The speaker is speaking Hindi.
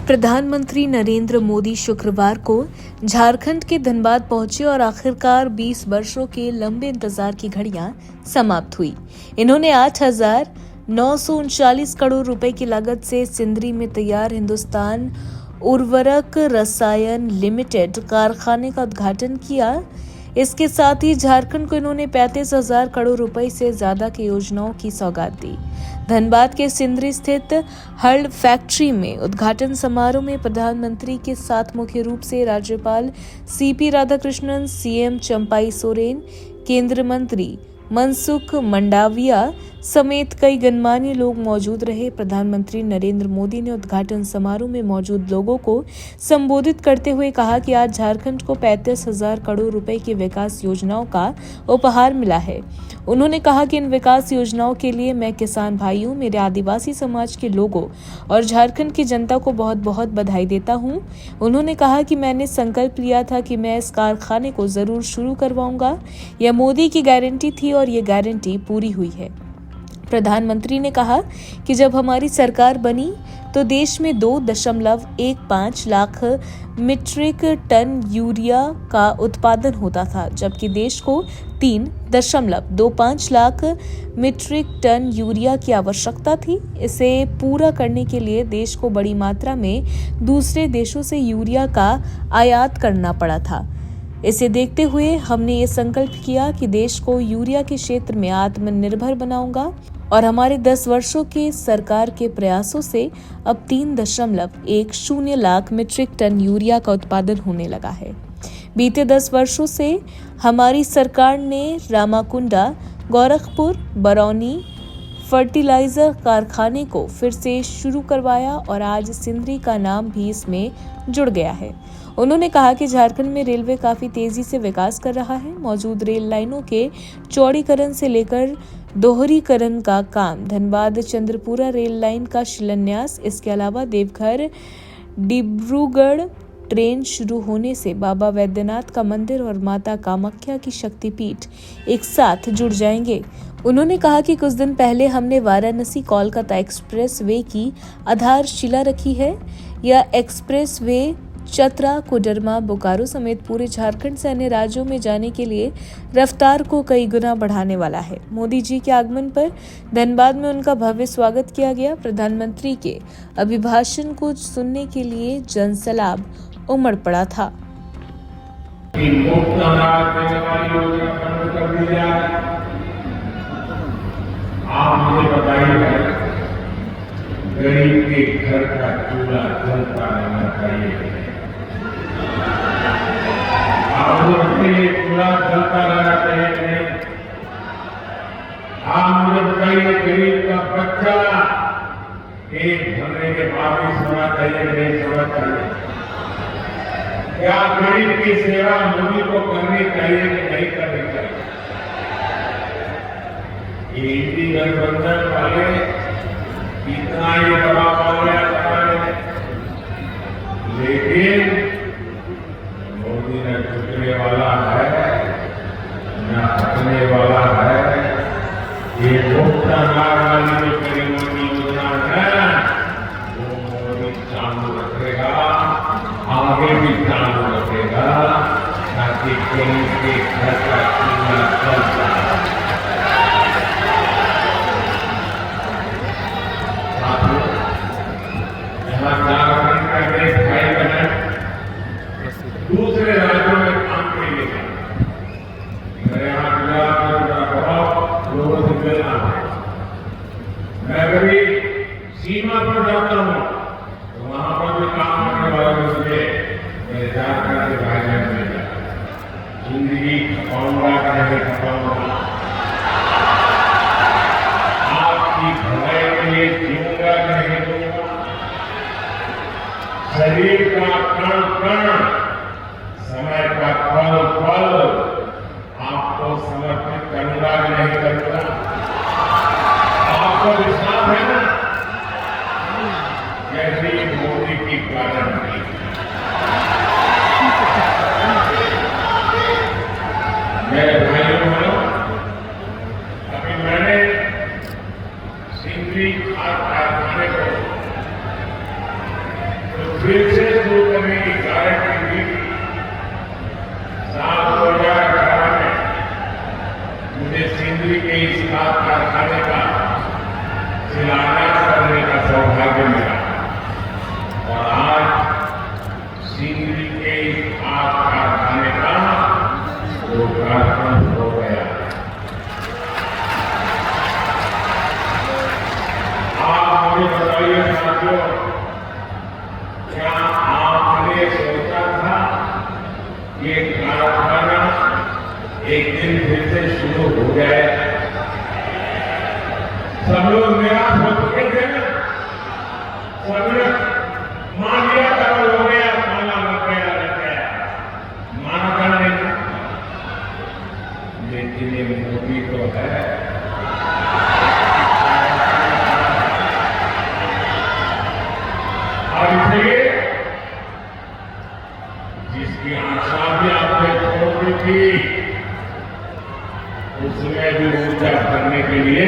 प्रधानमंत्री नरेंद्र मोदी शुक्रवार को झारखंड के धनबाद पहुंचे और आखिरकार 20 वर्षों के लंबे इंतजार की घड़ियां समाप्त हुई। इन्होंने 8,939 करोड़ रुपए की लागत से सिंदरी में तैयार हिंदुस्तान उर्वरक रसायन लिमिटेड कारखाने का उद्घाटन किया। इसके साथ ही झारखंड को इन्होंने 35,000 करोड़ रुपए से ज्यादा की योजनाओं की सौगात दी। धनबाद के सिंदरी स्थित हर्ड फैक्ट्री में उद्घाटन समारोह में प्रधानमंत्री के साथ मुख्य रूप से राज्यपाल सीपी राधाकृष्णन, सीएम चंपाई सोरेन, केंद्रीय मंत्री मनसुख मंडाविया समेत कई गणमान्य लोग मौजूद रहे। प्रधानमंत्री नरेंद्र मोदी ने उद्घाटन समारोह में मौजूद लोगों को संबोधित करते हुए कहा कि आज झारखंड को 35,000 करोड़ रुपए की विकास योजनाओं का उपहार मिला है। उन्होंने कहा कि इन विकास योजनाओं के लिए मैं किसान भाइयों, मेरे आदिवासी समाज के लोगों और झारखंड की जनता को बहुत बहुत बधाई देता हूं। उन्होंने कहा कि मैंने संकल्प लिया था कि मैं इस कारखाने को जरूर शुरू करवाऊंगा। यह मोदी की गारंटी थी और ये गारंटी पूरी हुई है। प्रधानमंत्री ने कहा कि जब हमारी सरकार बनी तो देश में 2.15 लाख मीट्रिक टन यूरिया का उत्पादन होता था, जबकि देश को 3.25 लाख मीट्रिक टन यूरिया की आवश्यकता थी। इसे पूरा करने के लिए देश को बड़ी मात्रा में दूसरे देशों से यूरिया का आयात करना पड़ा था। इसे देखते हुए हमने ये संकल्प किया कि देश को यूरिया के क्षेत्र में आत्मनिर्भर बनाऊंगा और हमारे 10 वर्षों के सरकार के प्रयासों से अब 3.10 लाख मीट्रिक टन यूरिया का उत्पादन होने लगा है। बीते 10 वर्षों से हमारी सरकार ने रामाकुंडा, गोरखपुर, बरौनी फर्टिलाइजर कारखाने को फिर से शुरू करवाया और आज सिंदरी का नाम भी इसमें जुड़ गया है। उन्होंने कहा कि झारखंड में रेलवे काफी तेजी से विकास कर रहा है। मौजूद रेल लाइनों के चौड़ीकरण से लेकर दोहरीकरण का काम, धनबाद चंद्रपुरा रेल लाइन का शिलान्यास, इसके अलावा देवघर डिब्रूगढ़ ट्रेन शुरू होने से बाबा वैद्यनाथ का मंदिर और माता कामाख्या की शक्तिपीठ एक साथ जुड़ जाएंगे। उन्होंने कहा कि कुछ दिन पहले हमने वाराणसी कोलकाता एक्सप्रेस वे की आधारशिला रखी है। यह एक्सप्रेस वे चतरा, कोडरमा, बोकारो समेत पूरे झारखंड से अन्य राज्यों में जाने के लिए रफ्तार को कई गुना बढ़ाने वाला है। मोदी जी के आगमन पर धनबाद में उनका भव्य स्वागत किया गया। प्रधानमंत्री के अभिभाषण को सुनने के लिए जनसैलाब उमड़ पड़ा था। आप मुझे बताइए, गरीब के घर का चूल्हा जलता रहना चाहिए। आप मुझे चूल्हा जलता रहना चाहिए नहीं? आप मुझे बताइए, गरीब का बच्चा पेट भरने के बाद भी सोना चाहिए नहीं सोना चाहिए? क्या गरीब की सेवा मोदी को करनी चाहिए कि नहीं करनी चाहिए? ये इंडी गठबंधन वाले इतना ही दबाव डाले, लेकिन मोदी न झुकने वाला है न हटने वाला है। ये मुफ्ता नार वाली जो गरीबों की योजना है वो मोदी चालू रखेगा, आगे भी चालू रखेगा, ताकि गरीब के घर का चूल्हा चलता है। दूसरे राज्यों में काम के लिए मेरे यहाँ गुजरात में बहुत लोगों से मिलना है। मैं कभी सीमा पर जाता हूँ तो वहां पर भी काम करने वाले मुझे मेरे झारखंड के भाई बहन मिल जाते हैं। जिंदगी खपाऊंगा नहीं खपाऊंगा, आपकी भलाई के लिए जीऊंगा नहीं जीऊंगा, शरीर का कण कण, समय का पल पल आपको समर्पित करूंगा कि नहीं करूंगा? आपको विश्वास है ना? जैसी मोदी की गारंटी। मेरे भाइयों बहनों, अभी मैंने सिंदरी खाद कारखाने को फिर से शुरू करने की गारंटी दी। साल 2018 में मुझे सिंदरी के इस्पात कारखाने का शिलान्यास करने का सौभाग्य मिला और आज सिंदरी के इस्पात कारखाने का लोकार्पण हो गया। आप मुझे बताइए साथियों, क्या आपने सोचा था ये कारखाना एक दिन फिर से शुरू हो जाए? सब लोग निराश हो चुके थे ना, सब लोग मान लिया करो हो गया, माना लग गया, माना कर नहीं। लेकिन ये मोदी तो है, और इसलिए जिसकी आशा भी आपने छोड़ दी थी, उसमें भी ऊर्जा करने के लिए